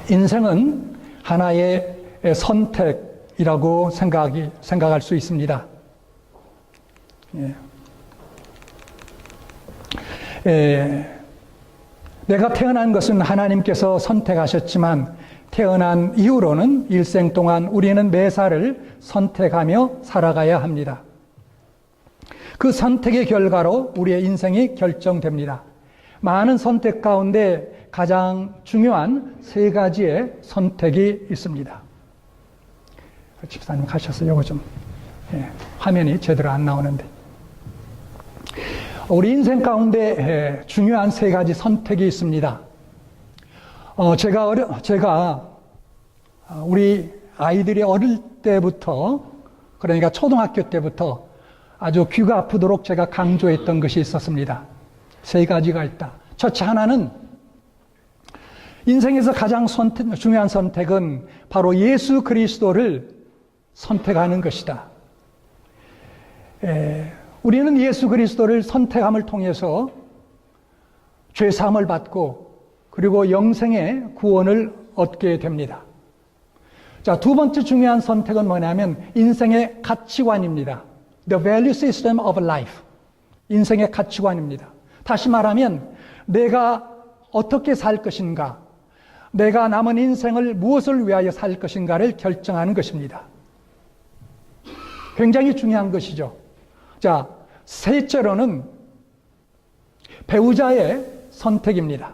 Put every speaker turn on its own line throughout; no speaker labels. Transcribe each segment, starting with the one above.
인생은 하나의 선택이라고 생각할 수 있습니다. 내가 태어난 것은 하나님께서 선택하셨지만 태어난 이후로는 일생 동안 우리는 매사를 선택하며 살아가야 합니다. 그 선택의 결과로 우리의 인생이 결정됩니다. 많은 선택 가운데 가장 중요한 세 가지의 선택이 있습니다. 집사님 가셔서 요거 좀, 화면이 제대로 안 나오는데. 우리 인생 가운데 중요한 세 가지 선택이 있습니다. 제가 우리 아이들이 어릴 때부터, 그러니까 초등학교 때부터 아주 귀가 아프도록 제가 강조했던 것이 있었습니다. 세 가지가 있다. 첫째 하나는 인생에서 가장 중요한 선택은 바로 예수 그리스도를 선택하는 것이다. 우리는 예수 그리스도를 선택함을 통해서 죄사함을 받고 그리고 영생의 구원을 얻게 됩니다. 자, 두 번째 중요한 선택은 뭐냐면 인생의 가치관입니다. The value system of life. 인생의 가치관입니다. 다시 말하면 내가 어떻게 살 것인가, 내가 남은 인생을 무엇을 위하여 살 것인가를 결정하는 것입니다. 굉장히 중요한 것이죠. 자, 셋째로는 배우자의 선택입니다.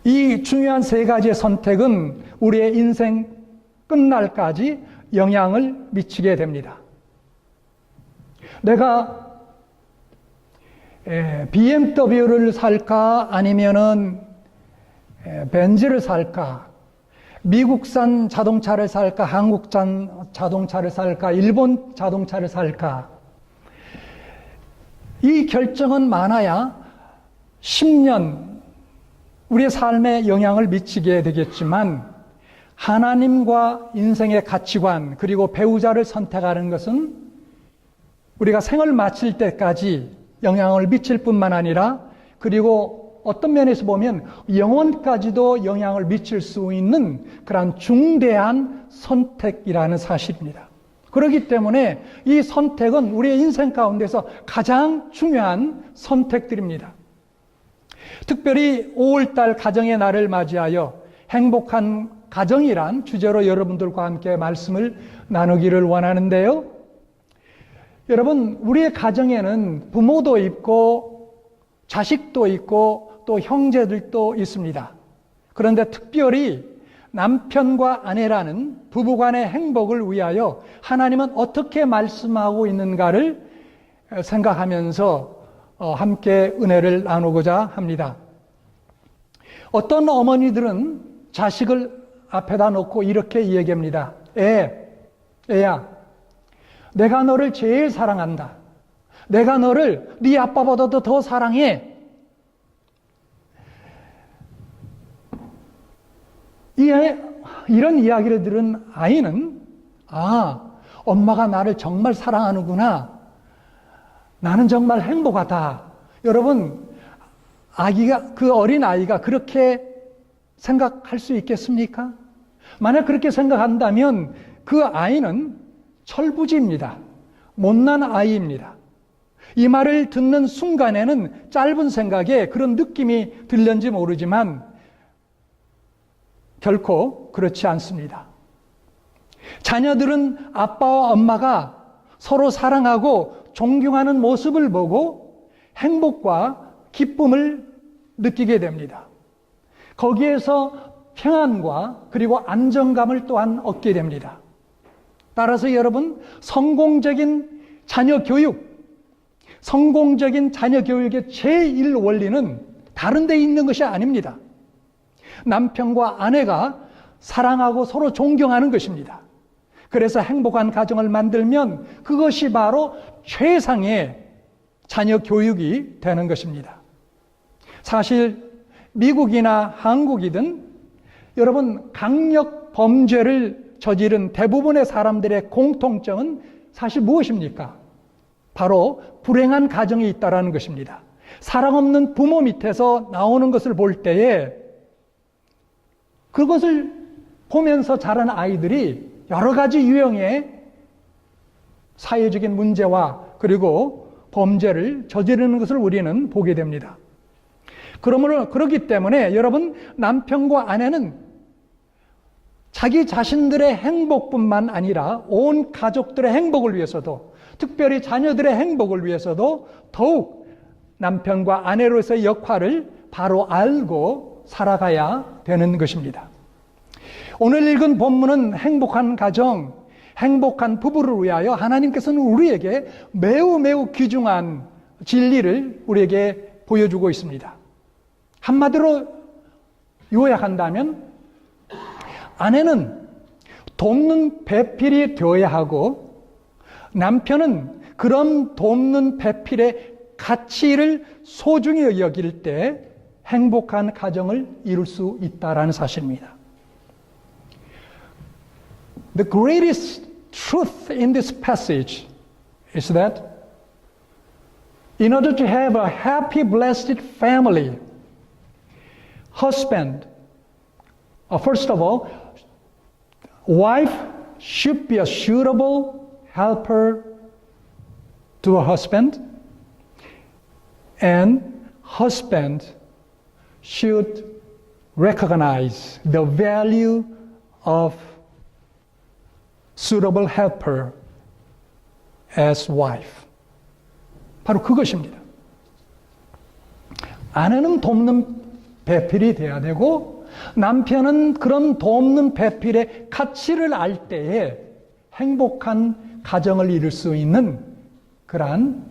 이 중요한 세 가지의 선택은 우리의 인생 끝날까지 영향을 미치게 됩니다. 내가 BMW를 살까 아니면은 벤츠를 살까, 미국산 자동차를 살까, 한국산 자동차를 살까, 일본 자동차를 살까, 이 결정은 많아야 10년 우리의 삶에 영향을 미치게 되겠지만 하나님과 인생의 가치관 그리고 배우자를 선택하는 것은 우리가 생을 마칠 때까지 영향을 미칠 뿐만 아니라 그리고 어떤 면에서 보면 영원까지도 영향을 미칠 수 있는 그러한 중대한 선택이라는 사실입니다. 그렇기 때문에 이 선택은 우리의 인생 가운데서 가장 중요한 선택들입니다. 특별히 5월달 가정의 날을 맞이하여 행복한 가정이란 주제로 여러분들과 함께 말씀을 나누기를 원하는데요. 여러분, 우리의 가정에는 부모도 있고 자식도 있고 또 형제들도 있습니다. 그런데 특별히 남편과 아내라는 부부간의 행복을 위하여 하나님은 어떻게 말씀하고 있는가를 생각하면서 함께 은혜를 나누고자 합니다. 어떤 어머니들은 자식을 앞에다 놓고 이렇게 얘기합니다. 애야, 내가 너를 제일 사랑한다. 내가 너를 네 아빠보다도 더 사랑해. 이런 이야기를 들은 아이는 엄마가 나를 정말 사랑하는구나. 나는 정말 행복하다. 여러분, 그 어린 아이가 그렇게 생각할 수 있겠습니까? 만약 그렇게 생각한다면 그 아이는 철부지입니다. 못난 아이입니다. 이 말을 듣는 순간에는 짧은 생각에 그런 느낌이 들는지 모르지만 결코 그렇지 않습니다. 자녀들은 아빠와 엄마가 서로 사랑하고 존경하는 모습을 보고 행복과 기쁨을 느끼게 됩니다. 거기에서 평안과 그리고 안정감을 또한 얻게 됩니다. 따라서 여러분, 성공적인 자녀 교육의 제1 원리는 다른 데 있는 것이 아닙니다. 남편과 아내가 사랑하고 서로 존경하는 것입니다. 그래서 행복한 가정을 만들면 그것이 바로 최상의 자녀 교육이 되는 것입니다. 사실 미국이나 한국이든 여러분, 강력 범죄를 저지른 대부분의 사람들의 공통점은 사실 무엇입니까? 바로 불행한 가정이 있다는 것입니다. 사랑 없는 부모 밑에서 나오는 것을 볼 때에 그것을 보면서 자란 아이들이 여러 가지 유형의 사회적인 문제와 그리고 범죄를 저지르는 것을 우리는 보게 됩니다. 그러므로 그렇기 때문에 여러분, 남편과 아내는 자기 자신들의 행복뿐만 아니라 온 가족들의 행복을 위해서도, 특별히 자녀들의 행복을 위해서도 더욱 남편과 아내로서의 역할을 바로 알고 살아가야 되는 것입니다. 오늘 읽은 본문은 행복한 가정, 행복한 부부를 위하여 하나님께서는 우리에게 매우 귀중한 진리를 우리에게 보여주고 있습니다. 한마디로 요약한다면 아내는 돕는 배필이 되어야 하고 남편은 그런 돕는 배필의 가치를 소중히 여길 때 행복한 가정을 이룰 수 있다라는 사실입니다. The greatest truth in this passage is that in order to have a happy, blessed family, husband, first of all, wife should be a suitable helper to a husband, and husband should recognize the value of suitable helper as wife. 바로 그것입니다. 아내는 돕는 배필이 돼야 되고 남편은 그런 돕는 배필의 가치를 알 때에 행복한 가정을 이룰 수 있는 그러한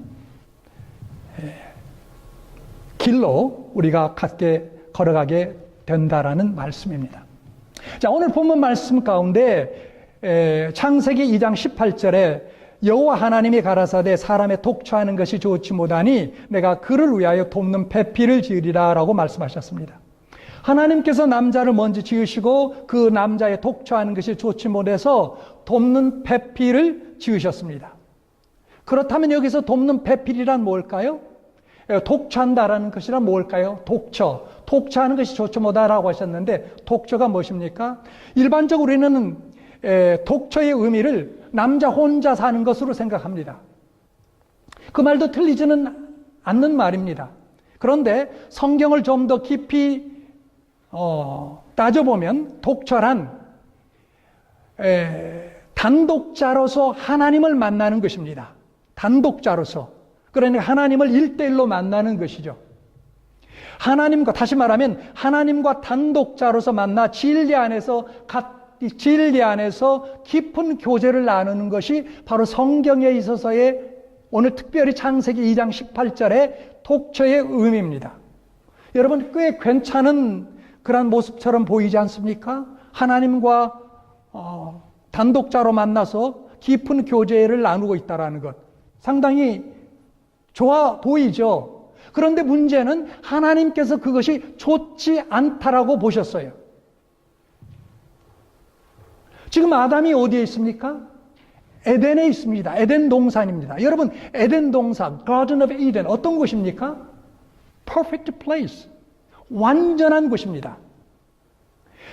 길로 우리가 함께 걸어가게 된다라는 말씀입니다. 자, 오늘 본문 말씀 가운데 창세기 2장 18절에 여호와 하나님이 가라사대 사람의 독초하는 것이 좋지 못하니 내가 그를 위하여 돕는 배필을 지으리라 라고 말씀하셨습니다. 하나님께서 남자를 먼저 지으시고 그 남자의 독초하는 것이 좋지 못해서 돕는 배필을 지으셨습니다. 그렇다면 여기서 돕는 배필이란 뭘까요? 독초한다라는 것이란 뭘까요? 독초하는 것이 좋지 못하다라고 하셨는데 독초가 무엇입니까? 일반적으로 우리는 독초의 의미를 남자 혼자 사는 것으로 생각합니다. 그 말도 틀리지는 않는 말입니다. 그런데 성경을 좀 더 깊이 따져보면 독초란 단독자로서 하나님을 만나는 것입니다. 단독자로서. 그러니까 하나님을 1대1로 만나는 것이죠. 하나님과, 다시 말하면 하나님과 단독자로서 만나 진리 안에서 깊은 교제를 나누는 것이 바로 성경에 있어서의 오늘 특별히 창세기 2장 18절의 독초의 의미입니다. 여러분, 꽤 괜찮은 그런 모습처럼 보이지 않습니까? 하나님과 단독자로 만나서 깊은 교제를 나누고 있다는 것. 상당히 좋아 보이죠. 그런데 문제는 하나님께서 그것이 좋지 않다라고 보셨어요. 지금 아담이 어디에 있습니까? 에덴에 있습니다. 에덴 동산입니다. 여러분, 에덴 동산, Garden of Eden, 어떤 곳입니까? Perfect place. 완전한 곳입니다.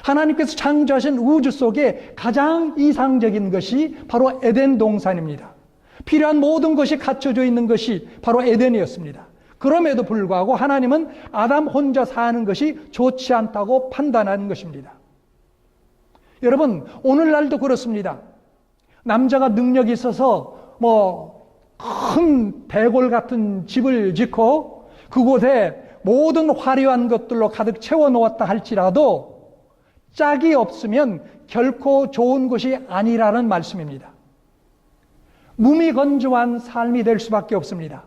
하나님께서 창조하신 우주 속에 가장 이상적인 것이 바로 에덴 동산입니다. 필요한 모든 것이 갖춰져 있는 것이 바로 에덴이었습니다. 그럼에도 불구하고 하나님은 아담 혼자 사는 것이 좋지 않다고 판단하는 것입니다. 여러분, 오늘날도 그렇습니다. 남자가 능력이 있어서 큰 대골 같은 집을 짓고 그곳에 모든 화려한 것들로 가득 채워 놓았다 할지라도 짝이 없으면 결코 좋은 것이 아니라는 말씀입니다. 무미건조한 삶이 될 수밖에 없습니다.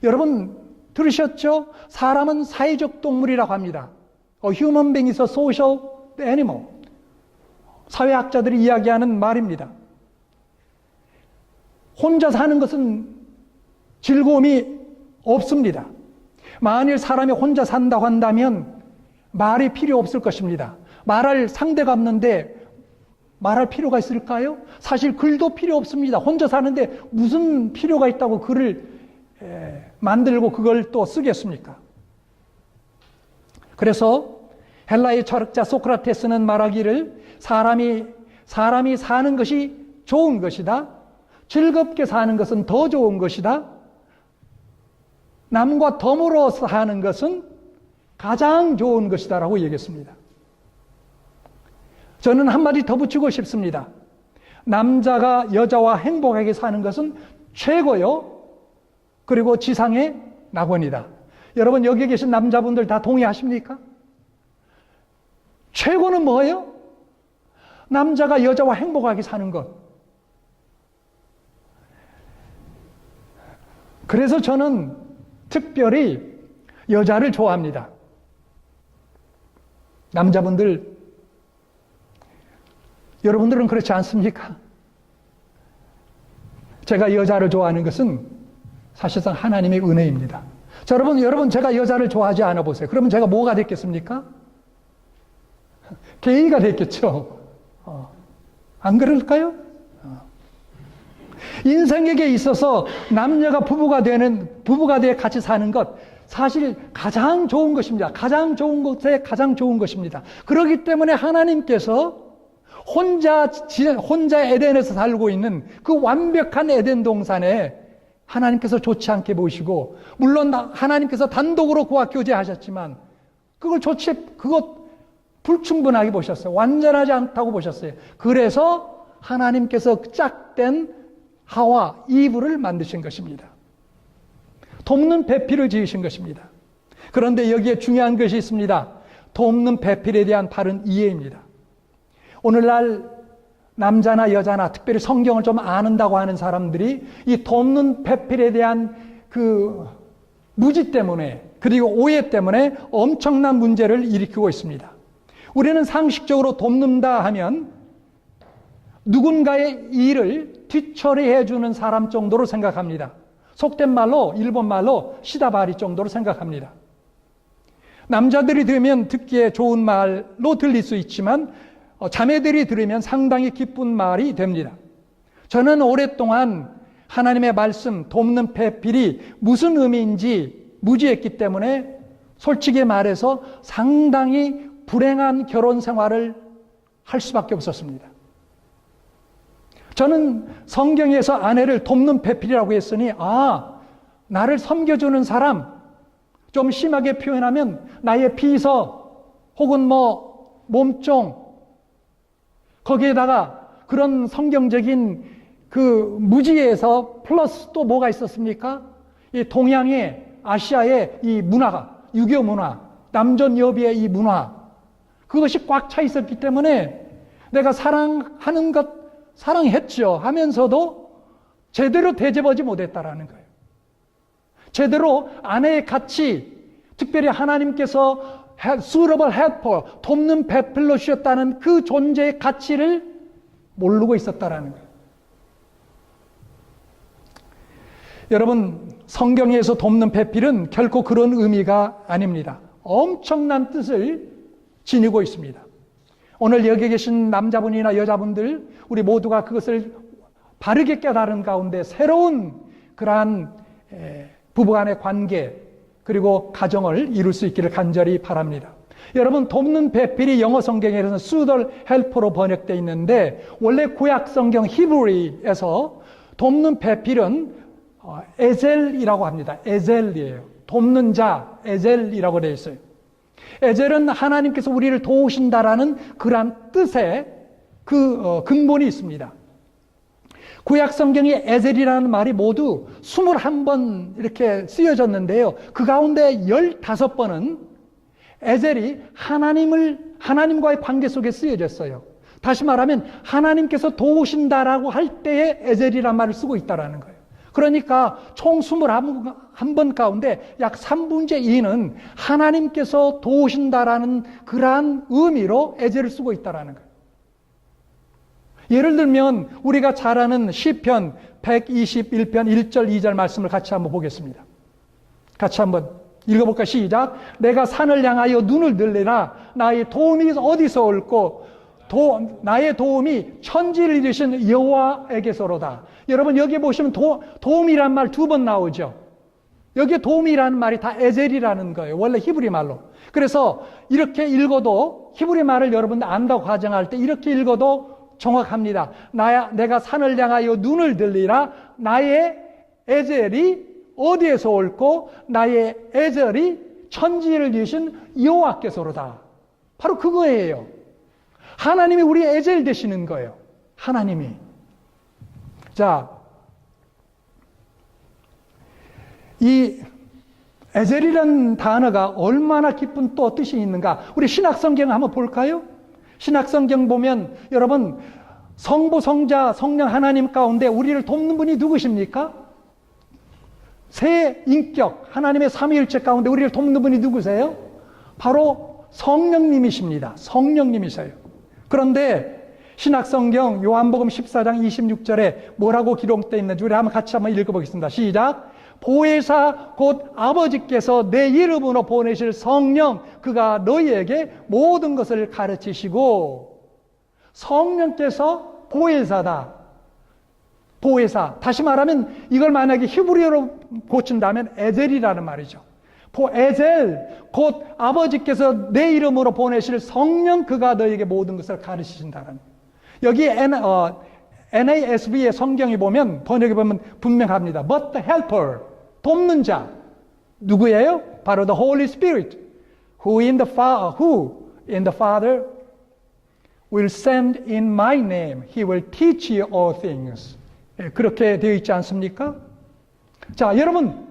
여러분 들으셨죠? 사람은 사회적 동물이라고 합니다. Human being is a social animal. 사회학자들이 이야기하는 말입니다. 혼자 사는 것은 즐거움이 없습니다. 만일 사람이 혼자 산다고 한다면 말이 필요 없을 것입니다. 말할 상대가 없는데 말할 필요가 있을까요? 사실 글도 필요 없습니다. 혼자 사는데 무슨 필요가 있다고 글을 만들고 그걸 또 쓰겠습니까? 그래서 헬라의 철학자 소크라테스는 말하기를 사람이 사는 것이 좋은 것이다. 즐겁게 사는 것은 더 좋은 것이다. 남과 덤으로 사는 것은 가장 좋은 것이다라고 얘기했습니다. 저는 한마디 더 붙이고 싶습니다. 남자가 여자와 행복하게 사는 것은 최고요. 그리고 지상의 낙원이다. 여러분 여기 계신 남자분들 다 동의하십니까? 최고는 뭐예요? 남자가 여자와 행복하게 사는 것. 그래서 저는 특별히 여자를 좋아합니다. 남자분들, 여러분들은 그렇지 않습니까? 제가 여자를 좋아하는 것은 사실상 하나님의 은혜입니다. 자, 여러분 제가 여자를 좋아하지 않아 보세요. 그러면 제가 뭐가 됐겠습니까? 게이가 됐겠죠. 안 그럴까요? 인생에게 있어서 남녀가 부부가 돼 같이 사는 것, 사실 가장 좋은 것입니다. 가장 좋은 것에 가장 좋은 것입니다. 그렇기 때문에 하나님께서 혼자 에덴에서 살고 있는 그 완벽한 에덴 동산에 하나님께서 좋지 않게 보시고, 물론 하나님께서 단독으로 구약 교제하셨지만 그것 불충분하게 보셨어요. 완전하지 않다고 보셨어요. 그래서 하나님께서 짝된 하와 이브를 만드신 것입니다. 돕는 배필을 지으신 것입니다. 그런데 여기에 중요한 것이 있습니다. 돕는 배필에 대한 바른 이해입니다. 오늘날 남자나 여자나 특별히 성경을 좀 아는다고 하는 사람들이 이 돕는 배필에 대한 그 무지 때문에, 그리고 오해 때문에 엄청난 문제를 일으키고 있습니다. 우리는 상식적으로 돕는다 하면 누군가의 일을 뒤처리해 주는 사람 정도로 생각합니다. 속된 말로, 일본 말로 시다바리 정도로 생각합니다. 남자들이 들으면 듣기에 좋은 말로 들릴 수 있지만 자매들이 들으면 상당히 기쁜 말이 됩니다. 저는 오랫동안 하나님의 말씀, 돕는 배필이 무슨 의미인지 무지했기 때문에 솔직히 말해서 상당히 불행한 결혼 생활을 할 수밖에 없었습니다. 저는 성경에서 아내를 돕는 배필이라고 했으니, 나를 섬겨주는 사람, 좀 심하게 표현하면 나의 비서 혹은 몸종, 거기에다가 그런 성경적인 그 무지에서 플러스 또 뭐가 있었습니까? 이 동양의, 아시아의 이 문화가, 유교 문화, 남존 여비의 이 문화, 그것이 꽉 차 있었기 때문에 내가 사랑하는 것 사랑했죠 하면서도 제대로 대접하지 못했다라는 거예요. 제대로 아내의 가치, 특별히 하나님께서 suitable helper, 돕는 배필로 주셨다는 그 존재의 가치를 모르고 있었다라는 거예요. 여러분, 성경에서 돕는 배필은 결코 그런 의미가 아닙니다. 엄청난 뜻을 지니고 있습니다. 오늘 여기 계신 남자분이나 여자분들, 우리 모두가 그것을 바르게 깨달은 가운데 새로운 그러한 부부간의 관계, 그리고 가정을 이룰 수 있기를 간절히 바랍니다. 여러분, 돕는 배필이 영어 성경에서는 suitable helper로 번역되어 있는데, 원래 구약 성경 히브리에서 돕는 배필은 에젤이라고 합니다. 에젤이에요. 돕는 자, 에젤이라고 되어 있어요. 에젤은 하나님께서 우리를 도우신다라는 그러한 뜻의 그 근본이 있습니다. 구약 성경에 에젤이라는 말이 모두 21번 이렇게 쓰여졌는데요. 그 가운데 15번은 에젤이 하나님과의 관계 속에 쓰여졌어요. 다시 말하면 하나님께서 도우신다라고 할 때에 에젤이라는 말을 쓰고 있다라는 거예요. 그러니까 총 21번 가운데 약 3분의 2는 하나님께서 도우신다라는 그러한 의미로 에젤을 쓰고 있다라는 거예요. 예를 들면 우리가 잘 아는 시편 121편 1절 2절 말씀을 같이 한번 보겠습니다. 같이 한번 읽어볼까? 시작. 내가 산을 향하여 눈을 들리라. 나의 도움이 어디서 올꼬? 나의 도움이 천지를 이루신 여호와에게서로다. 여러분, 여기 보시면 도움이란 말 2번 나오죠. 여기에 도움이라는 말이 다 에젤이라는 거예요. 원래 히브리 말로. 그래서 이렇게 읽어도 히브리 말을 여러분 안다고 가정할 때 이렇게 읽어도 정확합니다. 내가 산을 향하여 눈을 들리라. 나의 에젤이 어디에서 옳고 나의 에젤이 천지를 지으신 여호와께서로다. 바로 그거예요. 하나님이 우리 에젤 되시는 거예요. 하나님이. 자, 이 에젤이라는 단어가 얼마나 깊은 또 뜻이 있는가? 우리 신약성경 한번 볼까요? 신약성경 보면 여러분 성부, 성자, 성령 하나님 가운데 우리를 돕는 분이 누구십니까? 세 인격 하나님의 삼위일체 가운데 우리를 돕는 분이 누구세요? 바로 성령님이십니다. 성령님이세요. 그런데 신약성경 요한복음 14장 26절에 뭐라고 기록되어 있는지 우리 한번 같이 한번 읽어보겠습니다. 시작. 보혜사 곧 아버지께서 내 이름으로 보내실 성령 그가 너희에게 모든 것을 가르치시고. 성령께서 보혜사다. 보혜사. 다시 말하면 이걸 만약에 히브리어로 고친다면 에젤이라는 말이죠. 에젤 곧 아버지께서 내 이름으로 보내실 성령 그가 너희에게 모든 것을 가르치신다는. 여기 NASB의 성경에 보면 번역에 보면 분명합니다. But the helper, 돕는 자 누구예요? 바로 the Holy Spirit, who in the Father will send in my name. He will teach you all things. 그렇게 되어 있지 않습니까? 자, 여러분,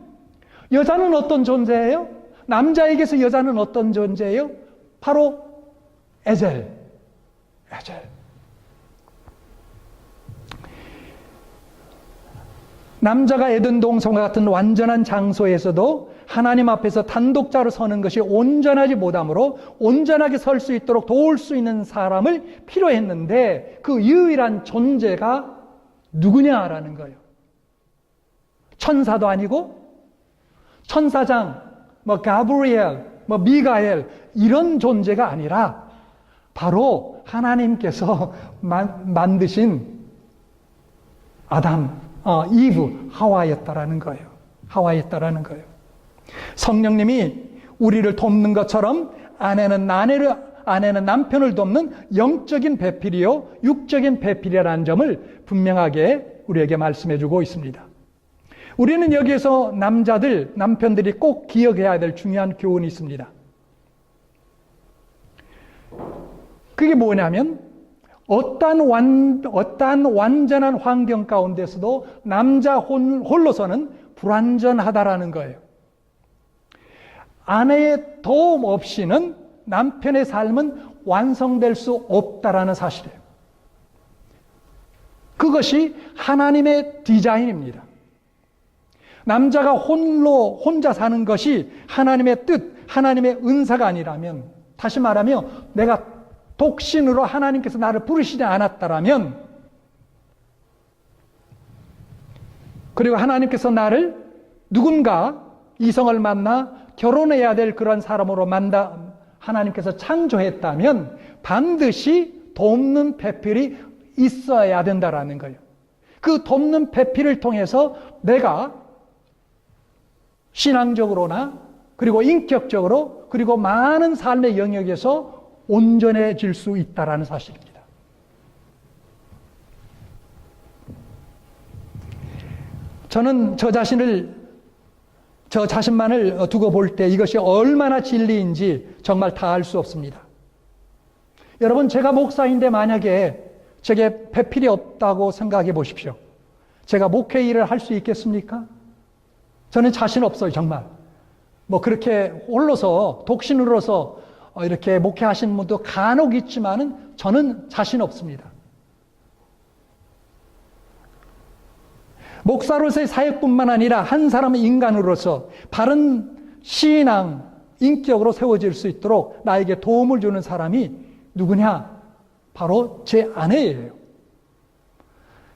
여자는 어떤 존재예요? 남자에게서 여자는 어떤 존재예요? 바로 에젤. 남자가 에덴 동산과 같은 완전한 장소에서도 하나님 앞에서 단독자로 서는 것이 온전하지 못하므로 온전하게 설 수 있도록 도울 수 있는 사람을 필요했는데 그 유일한 존재가 누구냐라는 거예요. 천사도 아니고 천사장, 가브리엘, 미가엘 이런 존재가 아니라 바로 하나님께서 만드신 아담, 이브, 하와였다라는 거예요. 하와였다라는 거예요. 성령님이 우리를 돕는 것처럼 아내는 남편을 돕는 영적인 배필이요 육적인 배필이라는 점을 분명하게 우리에게 말씀해 주고 있습니다. 우리는 여기에서 남편들이 꼭 기억해야 될 중요한 교훈이 있습니다. 그게 뭐냐면 어떠한 완전한 환경 가운데서도 남자 홀로서는 불완전하다라는 거예요. 아내의 도움 없이는 남편의 삶은 완성될 수 없다라는 사실이에요. 그것이 하나님의 디자인입니다. 남자가 혼자 사는 것이 하나님의 뜻, 하나님의 은사가 아니라면, 다시 말하면 내가 독신으로 하나님께서 나를 부르시지 않았다라면, 그리고 하나님께서 나를 누군가 이성을 만나 결혼해야 될 그런 사람으로 하나님께서 창조했다면 반드시 돕는 배필이 있어야 된다라는 거예요. 그 돕는 배필을 통해서 내가 신앙적으로나 그리고 인격적으로 그리고 많은 삶의 영역에서 온전해질 수 있다라는 사실입니다. 저는 저 자신만을 두고 볼 때 이것이 얼마나 진리인지 정말 다 알 수 없습니다. 여러분, 제가 목사인데 만약에 제게 배필이 없다고 생각해 보십시오. 제가 목회 일을 할 수 있겠습니까? 저는 자신 없어요, 정말. 그렇게 홀로서, 독신으로서 이렇게 목회하시는 분도 간혹 있지만은 저는 자신 없습니다. 목사로서의 사역뿐만 아니라 한 사람의 인간으로서 바른 신앙, 인격으로 세워질 수 있도록 나에게 도움을 주는 사람이 누구냐? 바로 제 아내예요.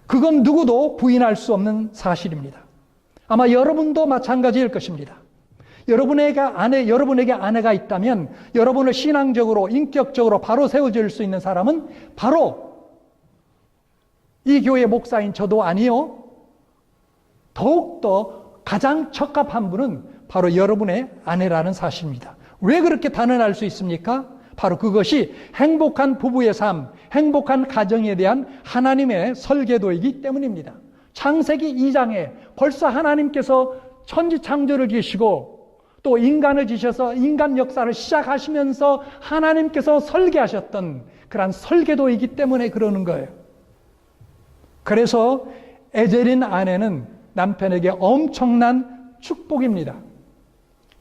그건 누구도 부인할 수 없는 사실입니다. 아마 여러분도 마찬가지일 것입니다. 여러분에게 아내가 있다면 여러분을 신앙적으로, 인격적으로 바로 세워줄 수 있는 사람은 바로 이 교회 목사인 저도 아니요. 더욱더 가장 적합한 분은 바로 여러분의 아내라는 사실입니다. 왜 그렇게 단언할 수 있습니까? 바로 그것이 행복한 부부의 삶, 행복한 가정에 대한 하나님의 설계도이기 때문입니다. 창세기 2장에 벌써 하나님께서 천지 창조를 지으시고 또 인간을 지으셔서 인간 역사를 시작하시면서 하나님께서 설계하셨던 그러한 설계도이기 때문에 그러는 거예요. 그래서 에젤인 아내는 남편에게 엄청난 축복입니다.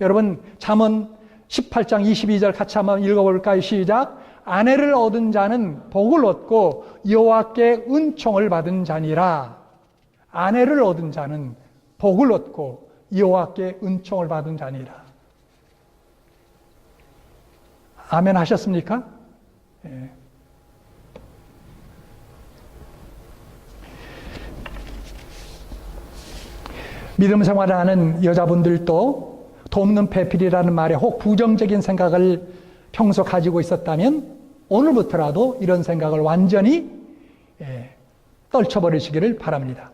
여러분 잠언 18장 22절 같이 한번 읽어볼까요? 시작. 아내를 얻은 자는 복을 얻고 여호와께 은총을 받은 자니라. 아내를 얻은 자는 복을 얻고 여호와께 은총을 받은 자니라. 아멘 하셨습니까? 예. 믿음 생활을 하는 여자분들도 돕는 배필이라는 말에 혹 부정적인 생각을 평소 가지고 있었다면 오늘부터라도 이런 생각을 완전히 떨쳐버리시기를 바랍니다.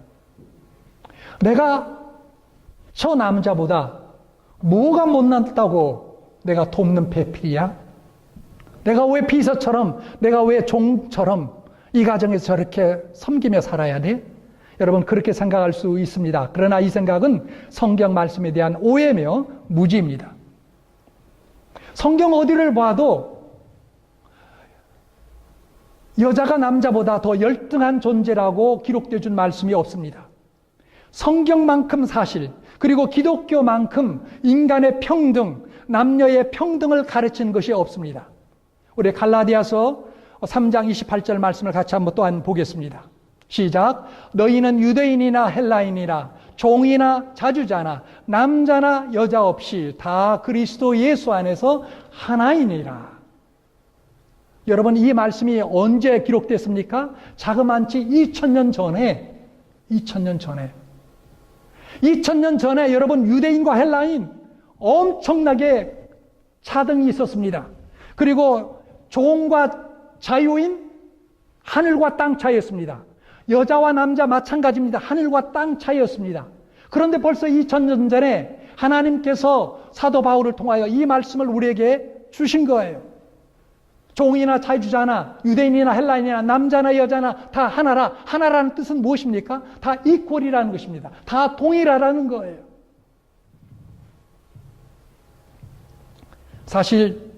내가 저 남자보다 뭐가 못났다고 내가 돕는 배필이야? 내가 왜 비서처럼, 내가 왜 종처럼 이 가정에서 저렇게 섬기며 살아야 돼? 여러분 그렇게 생각할 수 있습니다. 그러나 이 생각은 성경 말씀에 대한 오해며 무지입니다. 성경 어디를 봐도 여자가 남자보다 더 열등한 존재라고 기록되어 준 말씀이 없습니다. 성경만큼 사실, 그리고 기독교만큼 인간의 평등, 남녀의 평등을 가르치는 것이 없습니다. 우리 갈라디아서 3장 28절 말씀을 같이 한번 또한 보겠습니다. 시작. 너희는 유대인이나 헬라인이나 종이나 자주자나 남자나 여자 없이 다 그리스도 예수 안에서 하나이니라. 여러분 이 말씀이 언제 기록됐습니까? 자그만치 2000년 전에 2000년 전에 여러분 유대인과 헬라인 엄청나게 차등이 있었습니다. 그리고 종과 자유인 하늘과 땅 차이였습니다. 여자와 남자 마찬가지입니다. 하늘과 땅 차이였습니다. 그런데 벌써 2000년 전에 하나님께서 사도 바울을 통하여 이 말씀을 우리에게 주신 거예요. 종이나 자유주자나 유대인이나 헬라인이나 남자나 여자나 다 하나라. 하나라는 뜻은 무엇입니까? 다 이퀄이라는 것입니다. 다 동일하라는 거예요. 사실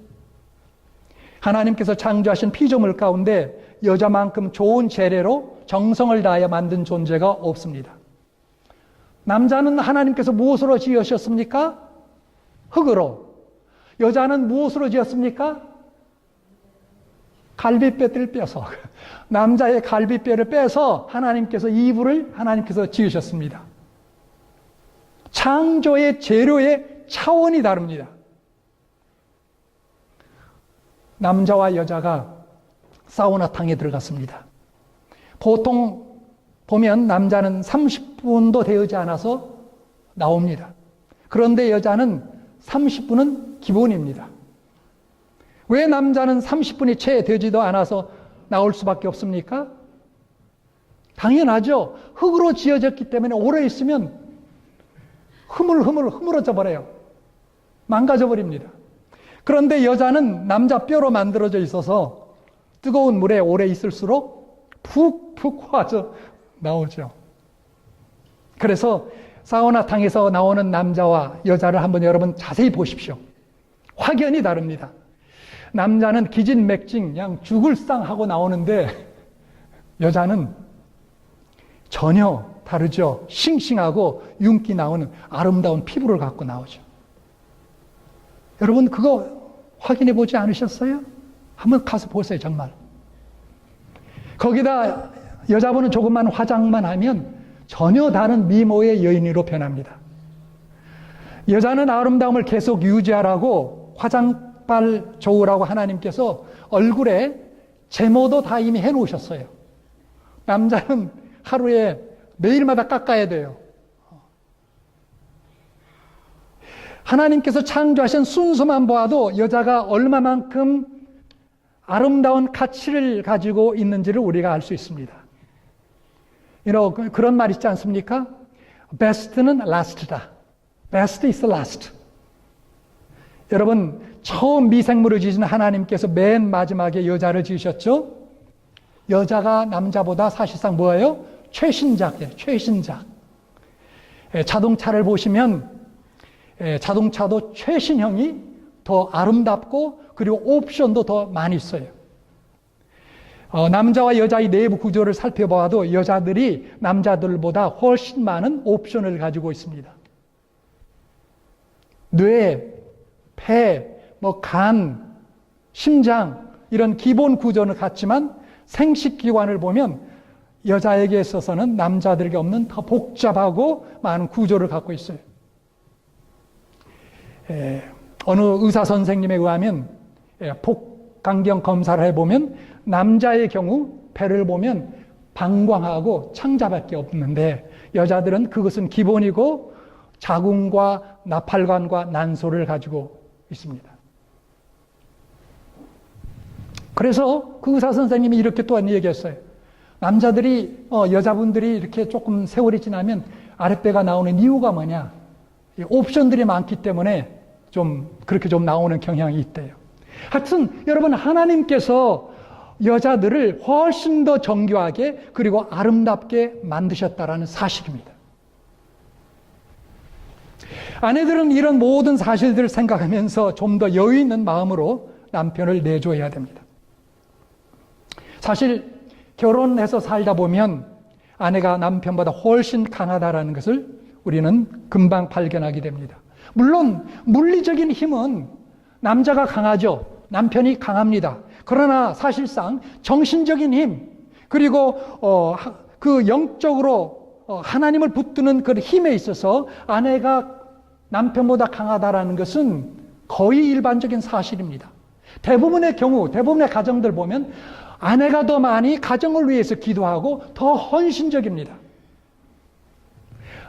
하나님께서 창조하신 피조물 가운데 여자만큼 좋은 재래로 정성을 다하여 만든 존재가 없습니다. 남자는 하나님께서 무엇으로 지으셨습니까? 흙으로. 여자는 무엇으로 지었습니까? 갈비뼈를 빼서, 남자의 갈비뼈를 빼서 하나님께서 이불을 하나님께서 지으셨습니다. 창조의 재료의 차원이 다릅니다. 남자와 여자가 사우나탕에 들어갔습니다. 보통 보면 남자는 30분도 되지 않아서 나옵니다. 그런데 여자는 30분은 기본입니다. 왜 남자는 30분이 채 되지도 않아서 나올 수밖에 없습니까? 당연하죠. 흙으로 지어졌기 때문에 오래 있으면 흐물어져 버려요. 망가져 버립니다. 그런데 여자는 남자 뼈로 만들어져 있어서 뜨거운 물에 오래 있을수록 푹푹 화져 나오죠. 그래서 사우나탕에서 나오는 남자와 여자를 한번 여러분 자세히 보십시오. 확연히 다릅니다. 남자는 기진맥진 그냥 죽을 쌍하고 나오는데 여자는 전혀 다르죠. 싱싱하고 윤기 나오는 아름다운 피부를 갖고 나오죠. 여러분 그거 확인해 보지 않으셨어요? 한번 가서 보세요. 정말. 거기다 여자분은 조금만 화장만 하면 전혀 다른 미모의 여인으로 변합니다. 여자는 아름다움을 계속 유지하라고 화장발 좋으라고 하나님께서 얼굴에 제모도 다 이미 해놓으셨어요. 남자는 하루에 매일마다 깎아야 돼요. 하나님께서 창조하신 순수만 보아도 여자가 얼마만큼 아름다운 가치를 가지고 있는지를 우리가 알 수 있습니다. 그런 말 있지 않습니까? Best는 last다. Best is last. 여러분, 처음 미생물을 지으신 하나님께서 맨 마지막에 여자를 지으셨죠? 여자가 남자보다 사실상 뭐예요? 최신작이에요. 최신작. 자동차를 보시면 자동차도 최신형이 더 아름답고 그리고 옵션도 더 많이 있어요. 남자와 여자의 내부 구조를 살펴봐도 여자들이 남자들보다 훨씬 많은 옵션을 가지고 있습니다. 뇌, 폐, 간, 심장 이런 기본 구조는 같지만 생식기관을 보면 여자에게 있어서는 남자들에게 없는 더 복잡하고 많은 구조를 갖고 있어요. 어느 의사 선생님에 의하면 복강경 검사를 해보면 남자의 경우 배를 보면 방광하고 창자밖에 없는데 여자들은 그것은 기본이고 자궁과 나팔관과 난소를 가지고 있습니다. 그래서 그 의사 선생님이 이렇게 또한 얘기했어요. 남자들이 여자분들이 이렇게 조금 세월이 지나면 아랫배가 나오는 이유가 뭐냐? 옵션들이 많기 때문에 그렇게 좀 나오는 경향이 있대요. 하여튼 여러분, 하나님께서 여자들을 훨씬 더 정교하게 그리고 아름답게 만드셨다라는 사실입니다. 아내들은 이런 모든 사실들을 생각하면서 좀 더 여유 있는 마음으로 남편을 내줘야 됩니다. 사실 결혼해서 살다 보면 아내가 남편보다 훨씬 강하다라는 것을 우리는 금방 발견하게 됩니다. 물론 물리적인 힘은 남자가 강하죠. 남편이 강합니다. 그러나 사실상 정신적인 힘 그리고 그 영적으로 하나님을 붙드는 그 힘에 있어서 아내가 남편보다 강하다라는 것은 거의 일반적인 사실입니다. 대부분의 경우, 대부분의 가정들 보면 아내가 더 많이 가정을 위해서 기도하고 더 헌신적입니다.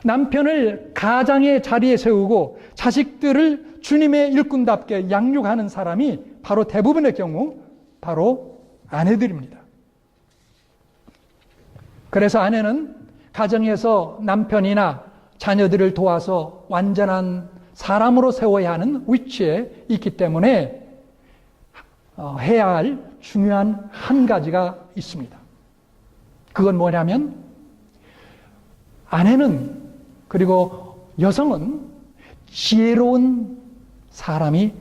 남편을 가장의 자리에 세우고 자식들을 주님의 일꾼답게 양육하는 사람이 바로 대부분의 경우 바로 아내들입니다. 그래서 아내는 가정에서 남편이나 자녀들을 도와서 완전한 사람으로 세워야 하는 위치에 있기 때문에 해야 할 중요한 한 가지가 있습니다. 그건 뭐냐면 아내는 그리고 여성은 지혜로운 사람이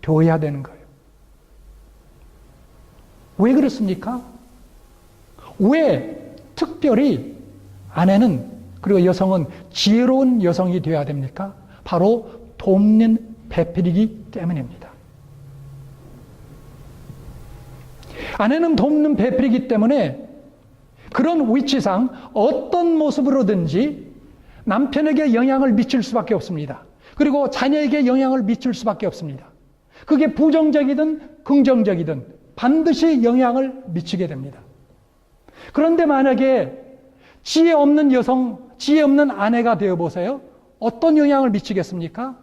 되어야 되는 거예요. 왜 그렇습니까? 왜 특별히 아내는 그리고 여성은 지혜로운 여성이 되어야 됩니까? 바로 돕는 배필이기 때문입니다. 아내는 돕는 배필이기 때문에 그런 위치상 어떤 모습으로든지 남편에게 영향을 미칠 수밖에 없습니다. 그리고 자녀에게 영향을 미칠 수밖에 없습니다. 그게 부정적이든 긍정적이든 반드시 영향을 미치게 됩니다. 그런데 만약에 지혜 없는 여성, 지혜 없는 아내가 되어보세요. 어떤 영향을 미치겠습니까?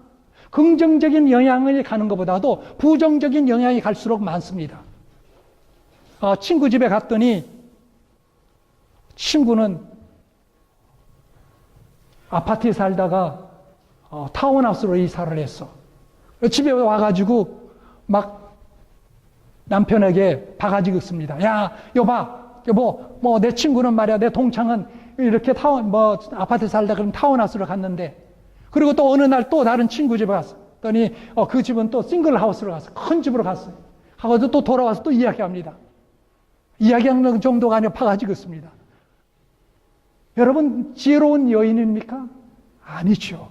긍정적인 영향이 가는 것보다도 부정적인 영향이 갈수록 많습니다. 친구 집에 갔더니 친구는 아파트에 살다가 타운하우스로 이사를 했어. 집에 와가지고 막 남편에게 바가지 긋습니다. 야, 여보, 내 친구는 말이야, 내 동창은 이렇게 아파트에 살다 그럼 타운하우스로 갔는데, 그리고 또 어느 날 또 다른 친구 집에 갔더니, 그 집은 또 싱글하우스로 갔어. 큰 집으로 갔어요. 하고 또 돌아와서 또 이야기합니다. 이야기하는 정도가 아니라 바가지 긋습니다. 여러분, 지혜로운 여인입니까? 아니죠.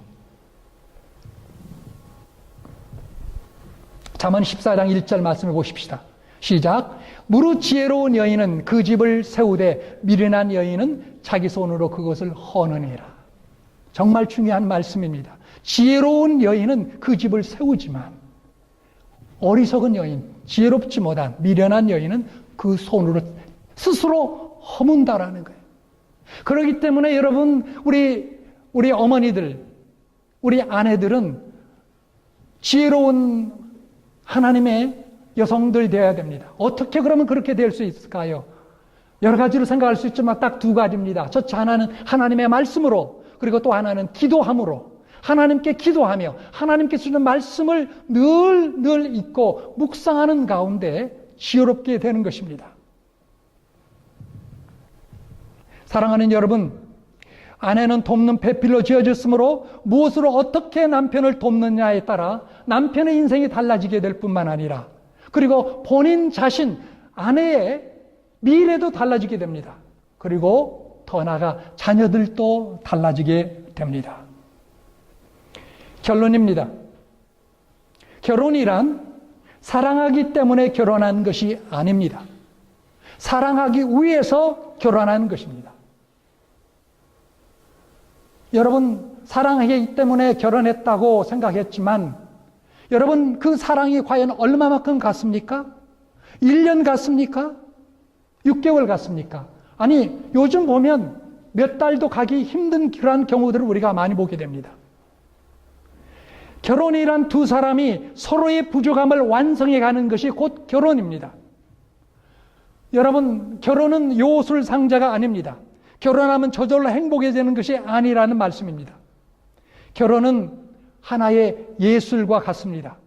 잠언 14장 1절 말씀해 보십시다. 시작. 무릇 지혜로운 여인은 그 집을 세우되 미련한 여인은 자기 손으로 그것을 허느니라. 정말 중요한 말씀입니다. 지혜로운 여인은 그 집을 세우지만 어리석은 여인, 지혜롭지 못한 미련한 여인은 그 손으로 스스로 허문다라는 거예요. 그렇기 때문에 여러분, 우리 어머니들, 우리 아내들은 지혜로운 하나님의 여성들이 되어야 됩니다. 어떻게 그러면 그렇게 될 수 있을까요? 여러 가지로 생각할 수 있지만 딱 두 가지입니다. 첫째 하나는 하나님의 말씀으로, 그리고 또 하나는 기도함으로. 하나님께 기도하며 하나님께 주는 말씀을 늘 읽고 묵상하는 가운데 지혜롭게 되는 것입니다. 사랑하는 여러분, 아내는 돕는 배필로 지어졌으므로 무엇으로 어떻게 남편을 돕느냐에 따라 남편의 인생이 달라지게 될 뿐만 아니라 그리고 본인 자신, 아내의 미래도 달라지게 됩니다. 그리고 더 나아가 자녀들도 달라지게 됩니다. 결론입니다. 결혼이란 사랑하기 때문에 결혼한 것이 아닙니다. 사랑하기 위해서 결혼하는 것입니다. 여러분, 사랑하기 때문에 결혼했다고 생각했지만 여러분, 그 사랑이 과연 얼마만큼 갔습니까? 1년 갔습니까? 6개월 갔습니까? 아니, 요즘 보면 몇 달도 가기 힘든 그러한 경우들을 우리가 많이 보게 됩니다. 결혼이란 두 사람이 서로의 부족함을 완성해 가는 것이 곧 결혼입니다. 여러분, 결혼은 요술 상자가 아닙니다. 결혼하면 저절로 행복해지는 것이 아니라는 말씀입니다. 결혼은 하나의 예술과 같습니다.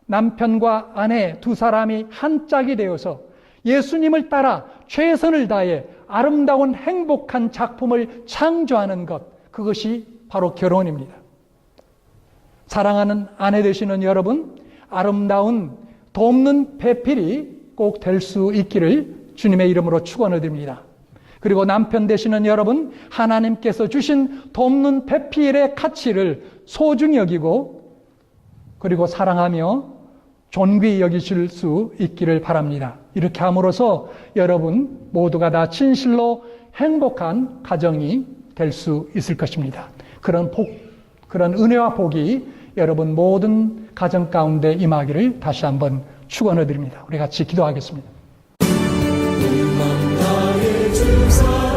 남편과 아내 두 사람이 한 짝이 되어서 예수님을 따라 최선을 다해 아름다운 행복한 작품을 창조하는 것, 그것이 바로 결혼입니다. 사랑하는 아내 되시는 여러분, 아름다운 돕는 배필이 꼭 될 수 있기를 주님의 이름으로 축원드립니다. 그리고 남편 되시는 여러분, 하나님께서 주신 돕는 배필의 가치를 소중히 여기고 그리고 사랑하며 존귀히 여기실 수 있기를 바랍니다. 이렇게 함으로써 여러분 모두가 다 진실로 행복한 가정이 될 수 있을 것입니다. 그런 은혜와 복이 여러분 모든 가정 가운데 임하기를 다시 한번 축원해 드립니다. 우리 같이 기도하겠습니다.
주사